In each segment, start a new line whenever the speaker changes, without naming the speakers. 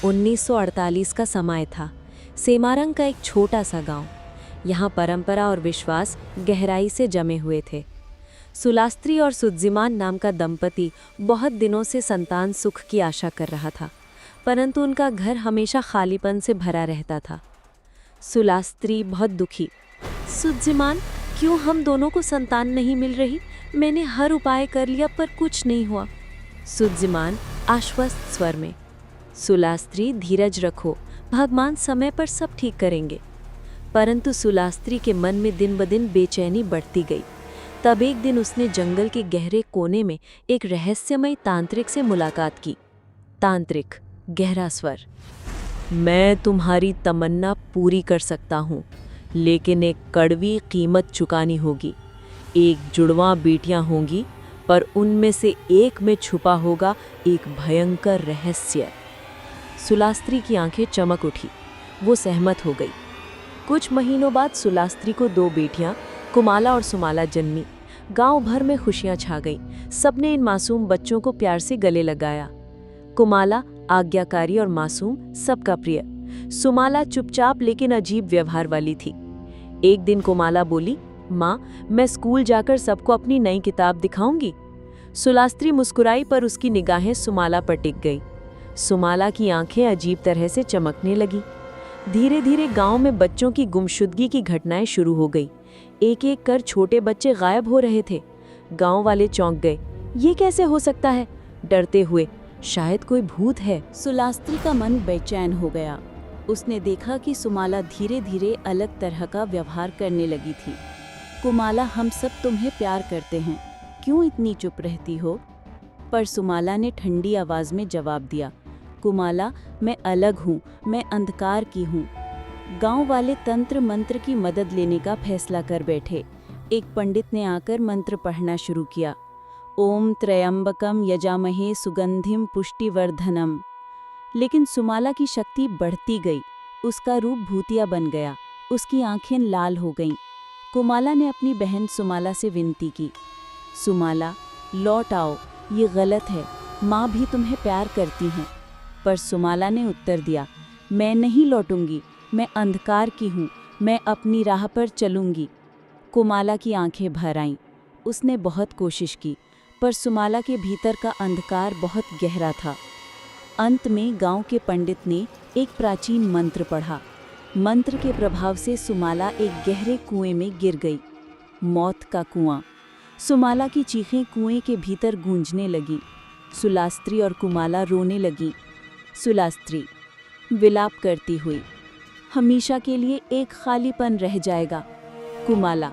1948 का समय था। सेमारंग का एक छोटा सा गांव। यहाँ परंपरा और विश्वास गहराई से जमे हुए थे। सुलास्त्री और सुद्जिमान नाम का दंपति बहुत दिनों से संतान सुख की आशा कर रहा था, परंतु उनका घर हमेशा खालीपन से भरा रहता था। सुलास्त्री बहुत दुखी। सुद्जिमान, क्यों हम दोनों को संतान नहीं मिल रही? मैंने हर उपाय कर लिया पर कुछ नहीं हुआ। सुद्जिमान आश्वस्त स्वर में, सुलास्त्री धीरज रखो, भगवान समय पर सब ठीक करेंगे। परंतु सुलास्त्री के मन में दिन ब दिन बेचैनी बढ़ती गई। तब एक दिन उसने जंगल के गहरे कोने में एक रहस्यमय तांत्रिक से मुलाकात की। तांत्रिक, गहरा स्वर, मैं तुम्हारी तमन्ना पूरी कर सकता हूँ, लेकिन एक कड़वी कीमत चुकानी होगी। एक जुड़वां बेटियां होंगी, पर उनमें से एक में छुपा होगा एक भयंकर रहस्य। सुलास्त्री की आंखें चमक उठी। वो सहमत हो गई। कुछ महीनों बाद सुलास्त्री को 2 बेटियां कुमाला और सुमाला जन्मी। गांव भर में खुशियां छा गईं। सबने इन मासूम बच्चों को प्यार से गले लगाया। कुमाला आज्ञाकारी और मासूम, सबका प्रिय। सुमाला चुपचाप लेकिन अजीब व्यवहार वाली थी। एक दिन कुमाला बोली, माँ, मैं स्कूल जाकर सबको अपनी नई किताब दिखाऊंगी। सुलास्त्री मुस्कुराई, पर उसकी निगाहें सुमाला पर टिक गई। सुमाला की आंखें अजीब तरह से चमकने लगी। धीरे धीरे गांव में बच्चों की गुमशुदगी की घटनाएं शुरू हो गई। एक एक कर छोटे बच्चे गायब हो रहे थे। गांव वाले चौंक गए। ये कैसे हो सकता है? डरते हुए, शायद कोई भूत है। सुलास्त्री का मन बेचैन हो गया। उसने देखा कि सुमाला धीरे धीरे अलग तरह का व्यवहार करने लगी थी। कुमाला, हम सब तुम्हें प्यार करते हैं, क्यों इतनी चुप रहती हो? पर सुमाला ने ठंडी आवाज में जवाब दिया, कुमाला, मैं अलग हूँ, मैं अंधकार की हूँ। गांव वाले तंत्र मंत्र की मदद लेने का फैसला कर बैठे। एक पंडित ने आकर मंत्र पढ़ना शुरू किया। ओम त्रयंबकम यजामहे सुगंधिम पुष्टिवर्धनम। लेकिन सुमाला की शक्ति बढ़ती गई। उसका रूप भूतिया बन गया। उसकी आंखें लाल हो गईं। कुमाला ने अपनी बहन सुमाला से विनती की, सुमाला, लौट आओ, ये गलत है, माँ भी तुम्हें प्यार करती हैं। पर सुमाला ने उत्तर दिया, मैं नहीं लौटूंगी, मैं अंधकार की हूँ, मैं अपनी राह पर चलूंगी। कुमाला की आंखें भर आईं। उसने बहुत कोशिश की, पर सुमाला के भीतर का अंधकार बहुत गहरा था। अंत में गांव के पंडित ने एक प्राचीन मंत्र पढ़ा। मंत्र के प्रभाव से सुमाला एक गहरे कुएं में गिर गई। मौत का कुआं। सुमाला की चीखें कुएं के भीतर गूंजने लगीं। सुलास्त्री और कुमाला रोने लगीं। सुलास्त्री विलाप करती हुई, हमेशा के लिए एक खालीपन रह जाएगा। कुमाला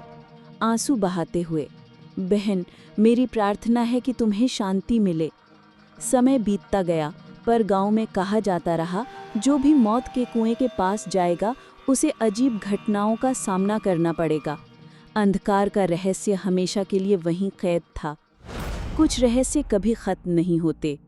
आंसू बहाते हुए, बहन, मेरी प्रार्थना है कि तुम्हें शांति मिले। समय बीतता गया, पर गांव में कहा जाता रहा, जो भी मौत के कुएं के पास जाएगा उसे अजीब घटनाओं का सामना करना पड़ेगा। अंधकार का रहस्य हमेशा के लिए वहीं कैद था। कुछ रहस्य कभी खत्म नहीं होते।